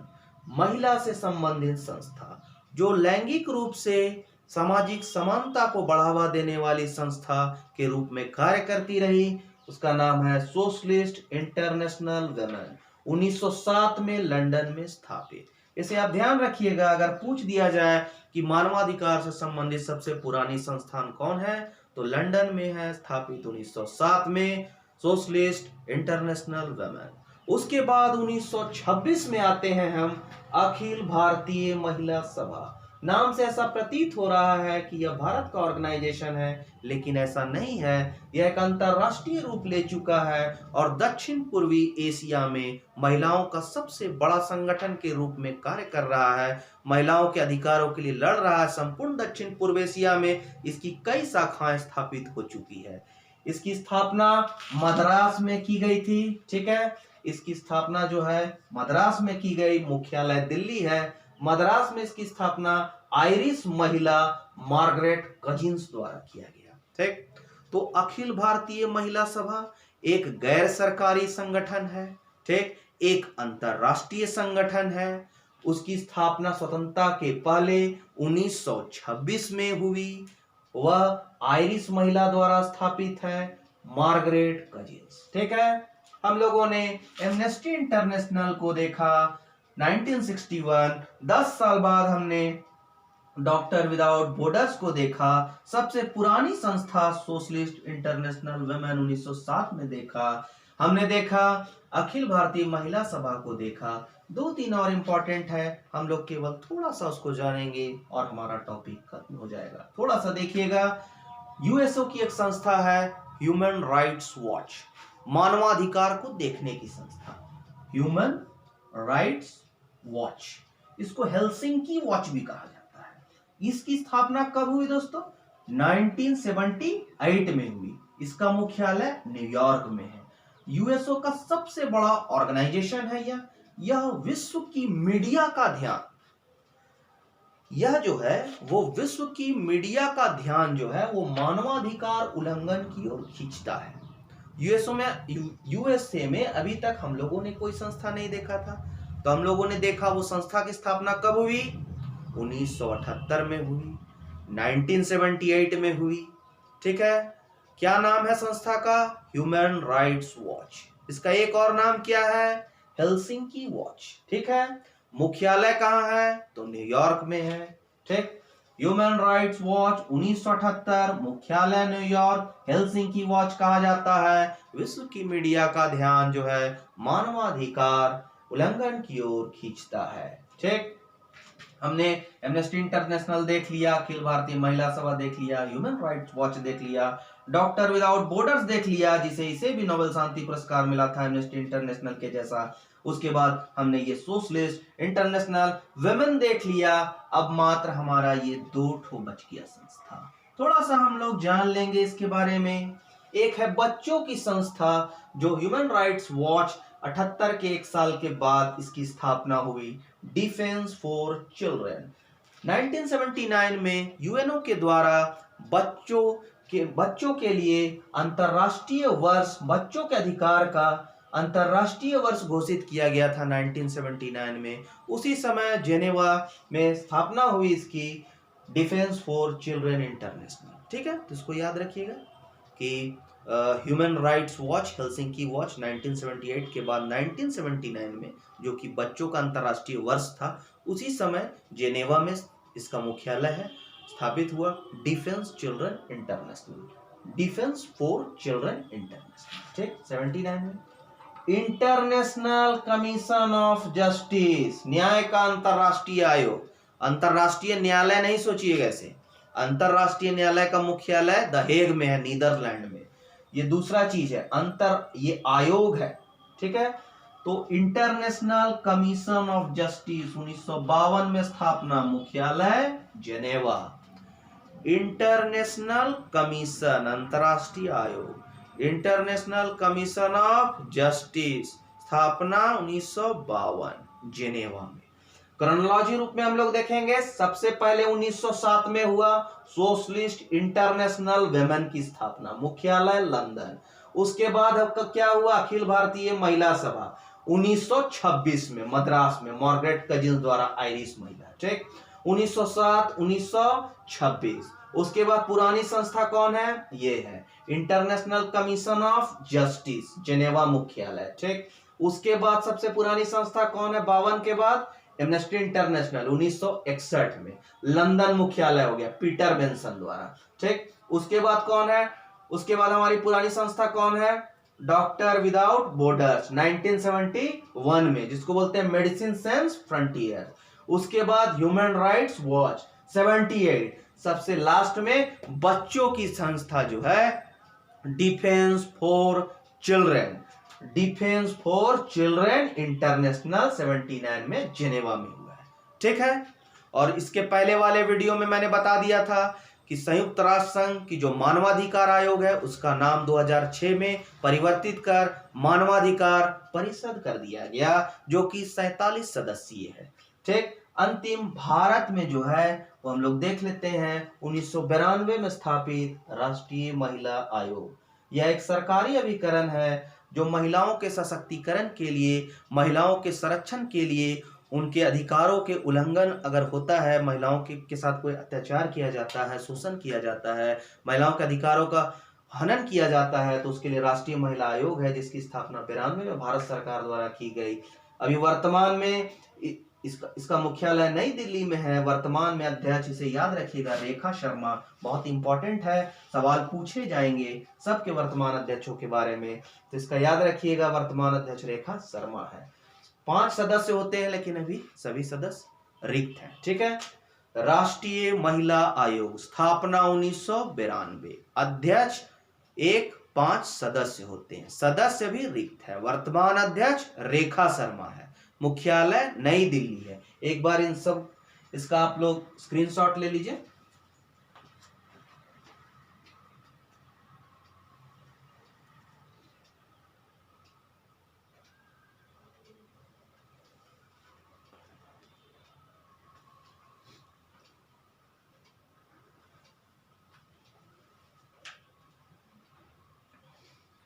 महिला से संबंधित संस्था जो लैंगिक रूप से सामाजिक समानता को बढ़ावा देने वाली संस्था के रूप में कार्य करती रही, उसका नाम है सोशलिस्ट इंटरनेशनल वुमेन, 1907 में लंदन में स्थापित। इसे आप ध्यान रखिएगा, अगर पूछ दिया जाए कि मानवाधिकार से संबंधित सबसे पुरानी संस्थान कौन है तो लंदन में है स्थापित 1907 में सोशलिस्ट इंटरनेशनल वुमेन। उसके बाद 1926 में आते हैं हम अखिल भारतीय महिला सभा। नाम से ऐसा प्रतीत हो रहा है कि यह भारत का ऑर्गेनाइजेशन है, लेकिन ऐसा नहीं है। यह एक अंतरराष्ट्रीय रूप ले चुका है और दक्षिण पूर्वी एशिया में महिलाओं का सबसे बड़ा संगठन के रूप में कार्य कर रहा है, महिलाओं के अधिकारों के लिए लड़ रहा है। संपूर्ण दक्षिण पूर्व एशिया में इसकी कई शाखाएं स्थापित हो चुकी है। इसकी स्थापना मद्रास में की गई थी। ठीक है, इसकी स्थापना जो है मद्रास में की गई, मुख्यालय दिल्ली है। मद्रास में इसकी स्थापना आयरिश महिला मार्गरेट कजिन्स द्वारा किया गया। ठीक, तो अखिल भारतीय महिला सभा एक गैर सरकारी संगठन है। ठीक, एक अंतरराष्ट्रीय संगठन है। उसकी स्थापना स्वतंत्रता के पहले 1926 में हुई। वह आयरिश महिला द्वारा स्थापित है, मार्गरेट कजिन्स। ठीक है, हम लोगों ने एमनेस्टी इंटरनेशनल को देखा 1961। 10 साल बाद हमने डॉक्टर विदाउट बॉर्डर्स को देखा, सबसे पुरानी संस्था सोशलिस्ट इंटरनेशनल वुमेन 1907 में देखा, हमने देखा अखिल भारतीय महिला सभा को देखा। दो तीन और इम्पोर्टेंट है, हम लोग केवल थोड़ा सा उसको जानेंगे और हमारा टॉपिक खत्म हो जाएगा। थोड़ा सा देखिएगा, यूएसओ की एक संस्था है ह्यूमन राइट्स वॉच, मानवाधिकार को देखने की संस्था, ह्यूमन राइट्स वॉच, इसको हेलसिंकी वॉच भी कहा जाता है। इसकी स्थापना कब हुई दोस्तों? 1978 में हुई। इसका मुख्यालय न्यूयॉर्क में है। यूएसओ का सबसे बड़ा ऑर्गेनाइजेशन है यह विश्व की मीडिया का ध्यान, यह जो है वो विश्व की मीडिया का ध्यान जो है वो मानवाधिकार उल्लंघन की ओर खींचता है। यूएसए में अभी तक हम लोगों ने कोई संस्था नहीं देखा था, तो हम लोगों ने देखा वो संस्था की स्थापना कब हुई? 1978 में हुई, 1978 में हुई। ठीक है, क्या नाम है संस्था का? Human rights watch. इसका एक और नाम क्या है? Helsinki watch. ठीक है, मुख्यालय कहाँ है? तो न्यूयॉर्क में है। ठीक, ह्यूमन राइट्स वॉच 1978, मुख्यालय न्यूयॉर्क, हेलसिंकी वॉच कहा जाता है विश्व की मीडिया का ध्यान जो है मानवाधिकार उल्लंघन की ओर खींचता है। ठीक, हमने एमनेस्टी इंटरनेशनल देख लिया, अखिल भारतीय महिला सभा देख लिया, ह्यूमन राइट्स वॉच देख लिया, डॉक्टर विदाउट बॉर्डर्स देख लिया, जिसे इसे भी नोबेल शांति पुरस्कार मिला था एमनेस्टी इंटरनेशनल के जैसा। उसके बाद हमने ये सोशलिस्ट इंटरनेशनल वुमेन देख लिया। अब मात्र हमारा ये दो ठो बच गया संस्था, थोड़ा सा हम लोग जान लेंगे इसके बारे में। एक है बच्चों की संस्था जो ह्यूमन राइट्स वॉच 78 के एक साल के बाद इसकी स्थापना हुई, डिफेंस फॉर चिल्ड्रन। 1979 में यूएनओ के द्वारा बच्चों के लिए अंतरराष्ट्रीय वर्ष, बच्चों के अधिकार का अंतरराष्ट्रीय वर्ष घोषित किया गया था 1979 में। उसी समय जेनेवा में स्थापना हुई इसकी, डिफेंस फॉर चिल्ड्रन इंटरनेशनल। ठीक है, तो इसको याद रखिएगा कि human rights watch, Helsinki watch 1978 के बाद 1979 में, जो कि बच्चों का अंतरराष्ट्रीय वर्ष था, उसी समय जेनेवा में इसका मुख्यालय है, स्थापित हुआ defence children international, defence for children international. ठीक, 79 में इंटरनेशनल कमीशन ऑफ जस्टिस, न्याय का अंतरराष्ट्रीय आयोग। अंतरराष्ट्रीय न्यायालय नहीं सोचिएगा ऐसे, अंतरराष्ट्रीय न्यायालय का मुख्यालय द हेग में है, नीदरलैंड में। ये दूसरा चीज है, ये आयोग है। ठीक है, तो इंटरनेशनल कमीशन ऑफ जस्टिस 1952 में स्थापना, मुख्यालय जेनेवा। इंटरनेशनल कमीशन, अंतरराष्ट्रीय आयोग, इंटरनेशनल कमीशन ऑफ जस्टिस, स्थापना 1952 जेनेवा में। क्रोनोलॉजी रूप में हम लोग देखेंगे, सबसे पहले 1907 में हुआ सोशलिस्ट इंटरनेशनल वुमेन की स्थापना, मुख्यालय लंदन। उसके बाद आपका क्या हुआ? अखिल भारतीय महिला सभा 1926 में मद्रास में, मार्गरेट कजिन्स द्वारा, आयरिश महिला। ठीक, 1907, 1926। उसके बाद पुरानी संस्था कौन है? ये है international commission of justice, Geneva मुख्यालय। ठीक, उसके बाद सबसे पुरानी संस्था कौन है 52 के बाद? एमनेस्टी इंटरनेशनल 1961 में, लंदन मुख्यालय हो गया पीटर बेंसन द्वारा। ठीक, उसके बाद कौन है? उसके बाद हमारी पुरानी संस्था कौन है? डॉक्टर विदाउट बॉर्डर्स 1971 में, जिसको बोलते हैं मेडिसिन सेंस फ्रंटियर। उसके बाद ह्यूमन राइट्स वॉच 78। सबसे लास्ट में बच्चों की संस्था जो है defence for children, defence for children international 79 में जेनेवा में हुआ है। ठीक है, और इसके पहले वाले वीडियो में मैंने बता दिया था कि संयुक्त राष्ट्र संघ की जो मानवाधिकार आयोग है उसका नाम 2006 में परिवर्तित कर मानवाधिकार परिषद कर दिया गया, जो कि 47 सदस्यीय है। ठीक, अंतिम भारत में जो है वो हम लोग देख लेते हैं 1992 में स्थापित राष्ट्रीय महिला आयोग। यह एक सरकारी अभिकरण है जो महिलाओं के सशक्तिकरण के लिए, महिलाओं के संरक्षण के लिए, उनके अधिकारों के उल्लंघन अगर होता है, महिलाओं के साथ कोई अत्याचार किया जाता है, शोषण किया जाता है, महिलाओं के अधिकारों का हनन किया जाता है, तो उसके लिए राष्ट्रीय महिला आयोग है, जिसकी स्थापना 92 में भारत सरकार द्वारा की गई। अभी वर्तमान में इसका मुख्यालय नई दिल्ली में है। वर्तमान में अध्यक्ष, इसे याद रखिएगा, रेखा शर्मा। बहुत इंपॉर्टेंट है, सवाल पूछे जाएंगे सबके वर्तमान अध्यक्षों के बारे में, तो इसका याद रखिएगा, वर्तमान अध्यक्ष रेखा शर्मा है। 5 सदस्य होते हैं, लेकिन अभी सभी सदस्य रिक्त हैं। ठीक है। राष्ट्रीय महिला आयोग स्थापना 1992। अध्यक्ष 5 सदस्य होते हैं, सदस्य भी रिक्त है। वर्तमान अध्यक्ष रेखा शर्मा है। मुख्यालय नई दिल्ली है। एक बार इन सब इसका आप लोग स्क्रीनशॉट ले लीजिए।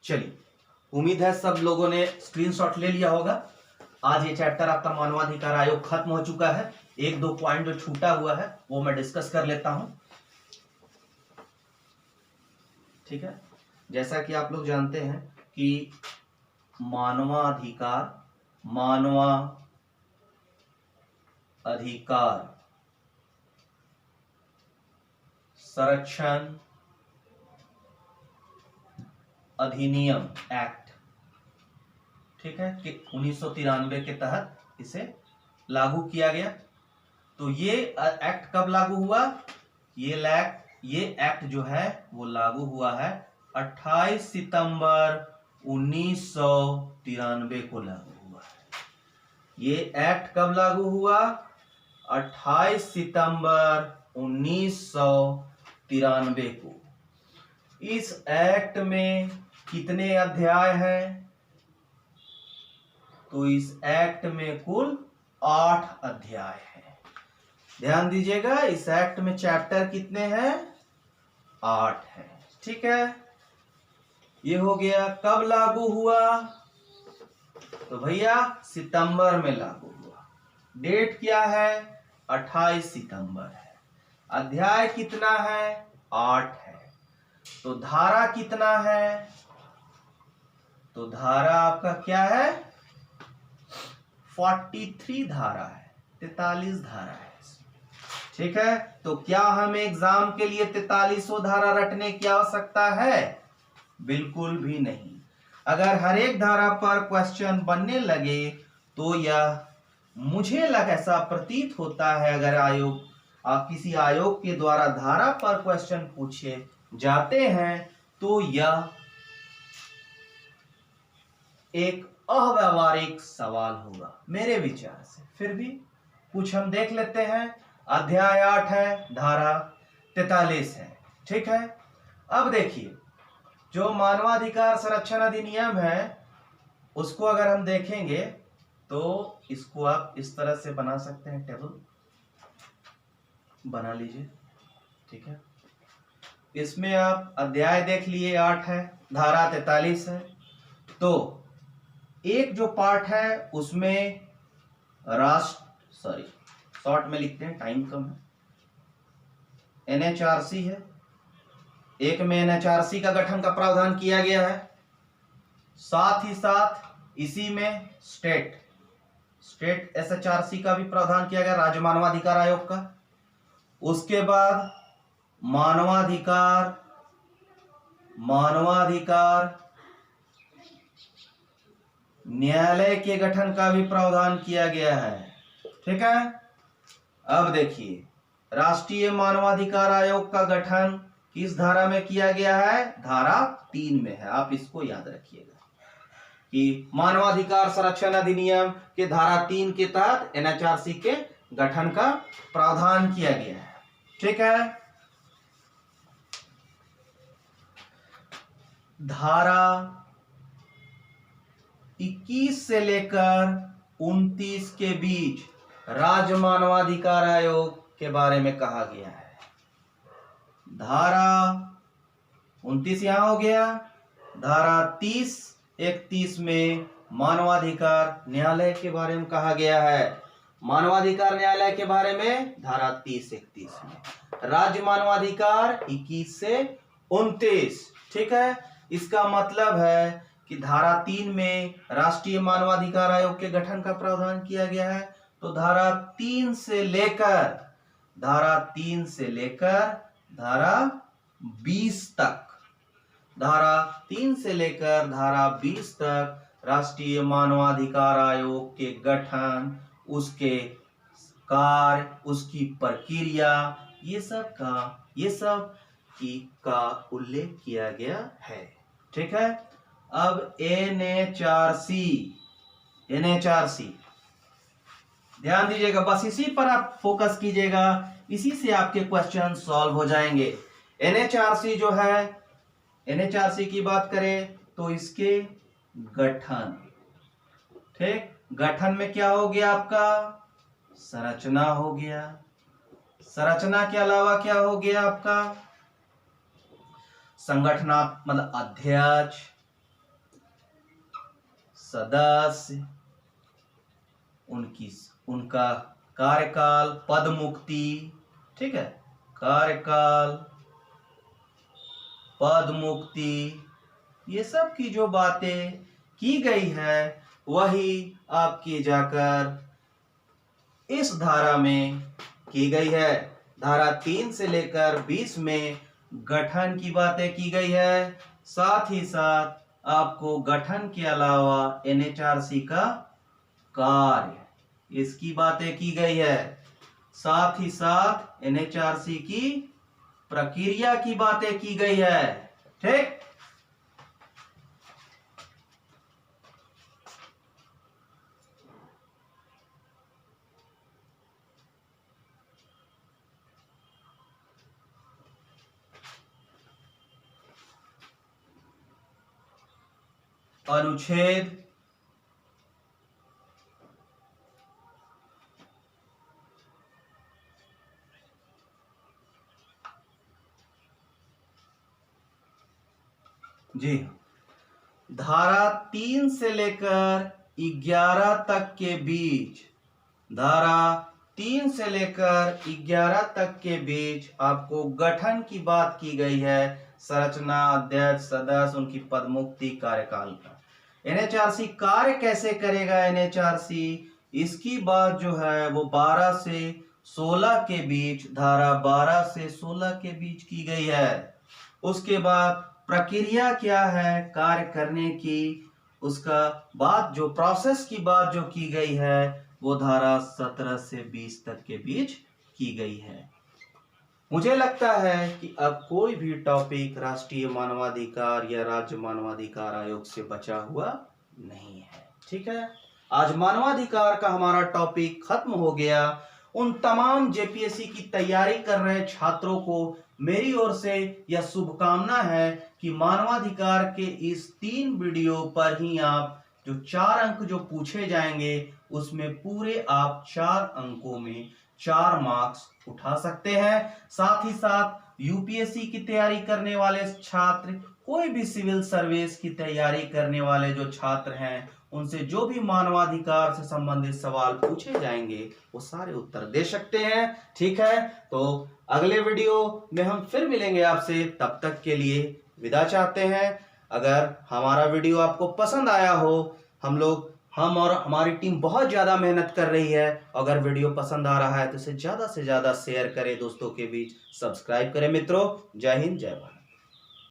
चलिए, उम्मीद है सब लोगों ने स्क्रीनशॉट ले लिया होगा। आज ये चैप्टर आपका मानवाधिकार आयोग खत्म हो चुका है। 1-2 पॉइंट जो छूटा हुआ है वो मैं डिस्कस कर लेता हूं। ठीक है। जैसा कि आप लोग जानते हैं कि मानवाधिकार संरक्षण अधिनियम एक्ट, ठीक है, कि 1993 के तहत इसे लागू किया गया। तो ये एक्ट कब लागू हुआ? ये एक्ट जो है वो लागू हुआ है 28 सितंबर 1993 को लागू हुआ है। ये एक्ट कब लागू हुआ? 28 सितंबर 1993 को। इस एक्ट में कितने अध्याय हैं? तो इस एक्ट में कुल 8 अध्याय हैं। ध्यान दीजिएगा, इस एक्ट में चैप्टर कितने हैं? 8 हैं। ठीक है। ये हो गया। कब लागू हुआ? तो भैया सितंबर में लागू हुआ। डेट क्या है? 28 सितंबर है। अध्याय कितना है? 8 है। तो धारा कितना है? तो धारा आपका क्या है? 43 धारा है, 43 धारा है। ठीक है। तो क्या हमें एग्जाम के लिए 43 धारा रटने की आवश्यकता है? बिल्कुल भी नहीं। अगर हर एक धारा पर क्वेश्चन बनने लगे तो यह मुझे ऐसा प्रतीत होता है, अगर किसी आयोग के द्वारा धारा पर क्वेश्चन पूछे जाते हैं तो यह एक अव्यावहारिक सवाल होगा मेरे विचार से। फिर भी कुछ हम देख लेते हैं। अध्याय 8 है, धारा 43 है। ठीक है। अब देखिए, जो मानवाधिकार संरक्षण अधिनियम है उसको अगर हम देखेंगे तो इसको आप इस तरह से बना सकते हैं, टेबल बना लीजिए। ठीक है। इसमें आप अध्याय देख लिए 8 है, धारा 43 है। तो एक जो पार्ट है उसमें शॉर्ट में लिखते हैं, टाइम कम है, एनएचआरसी है। एक में एनएचआरसी का गठन का प्रावधान किया गया है। साथ ही साथ इसी में स्टेट एसएचआरसी का भी प्रावधान किया गया, राज्य मानवाधिकार आयोग का। उसके बाद मानवाधिकार न्यायालय के गठन का भी प्रावधान किया गया है। ठीक है। अब देखिए, राष्ट्रीय मानवाधिकार आयोग का गठन किस धारा में किया गया है? धारा 3 में है। आप इसको याद रखिएगा कि मानवाधिकार संरक्षण अधिनियम के धारा 3 के तहत एनएचआरसी के गठन का प्रावधान किया गया है। ठीक है। धारा 21 से लेकर 29 के बीच राज्य मानवाधिकार आयोग के बारे में कहा गया है। धारा 29 यहां हो गया। धारा 30-31 में मानवाधिकार न्यायालय के बारे में कहा गया है। मानवाधिकार न्यायालय के बारे में धारा 30-31 में। राज्य मानवाधिकार 21 से 29। ठीक है। इसका मतलब है कि धारा 3 में राष्ट्रीय मानवाधिकार आयोग के गठन का प्रावधान किया गया है। तो धारा 3 से लेकर धारा 20 तक, धारा 3 से लेकर धारा 20 तक राष्ट्रीय मानवाधिकार आयोग के गठन, उसके कार्य, उसकी प्रक्रिया, ये सब का उल्लेख किया गया है। ठीक है। अब NHRC ध्यान दीजिएगा, बस इसी पर आप फोकस कीजिएगा, इसी से आपके क्वेश्चन सॉल्व हो जाएंगे। NHRC जो है, NHRC की बात करें तो इसके गठन, ठीक, गठन में क्या हो गया आपका, संरचना हो गया। संरचना के अलावा क्या हो गया आपका, संगठनात्मक अध्यक्ष, सदस्य, उनका कार्यकाल, पद मुक्ति, ठीक है, कार्यकाल, पद मुक्ति, ये सब की जो बातें की गई है वही आपकी जाकर इस धारा में की गई है। धारा 3 से लेकर 20 में गठन की बातें की गई है, साथ ही साथ आपको गठन के अलावा NHRC का कार्य, इसकी बातें की गई है, साथ ही साथ NHRC की प्रक्रिया की बातें की गई है। ठीक, अनुच्छेद जी, धारा 3 से लेकर 11 तक के बीच, धारा 3 से लेकर 11 तक के बीच आपको गठन की बात की गई है, संरचना, अध्यक्ष, सदस्य, उनकी पदमुक्ति, कार्यकाल का। NHRC कार्य कैसे करेगा, NHRC इसकी बात जो है वो 12 से 16 के बीच, धारा 12 से 16 के बीच की गई है। उसके बाद प्रक्रिया क्या है कार्य करने की, उसका बाद जो प्रोसेस की बात जो की गई है वो धारा 17 से 20 तक के बीच की गई है। मुझे लगता है कि अब कोई भी टॉपिक राष्ट्रीय मानवाधिकार या राज्य मानवाधिकार आयोग से बचा हुआ नहीं है। ठीक है, आज मानवाधिकार का हमारा टॉपिक खत्म हो गया। उन तमाम JPSC की तैयारी कर रहे छात्रों को मेरी ओर से यह शुभकामना है कि मानवाधिकार के इस 3 वीडियो पर ही आप जो 4 अंक जो पूछे जाएंगे उसमें पूरे आप 4 अंकों में 4 मार्क्स उठा सकते हैं। साथ ही साथ UPSC की तैयारी करने वाले छात्र, कोई भी सिविल सर्विस की तैयारी करने वाले जो छात्र हैं, उनसे जो भी मानवाधिकार से संबंधित सवाल पूछे जाएंगे वो सारे उत्तर दे सकते हैं। ठीक है, तो अगले वीडियो में हम फिर मिलेंगे आपसे, तब तक के लिए विदा चाहते हैं। अगर हमारा वीडियो आपको पसंद आया हो, हम और हमारी टीम बहुत ज़्यादा मेहनत कर रही है, अगर वीडियो पसंद आ रहा है तो इसे ज़्यादा से ज़्यादा शेयर करें दोस्तों के बीच, सब्सक्राइब करें मित्रों। जय हिंद, जय भारत।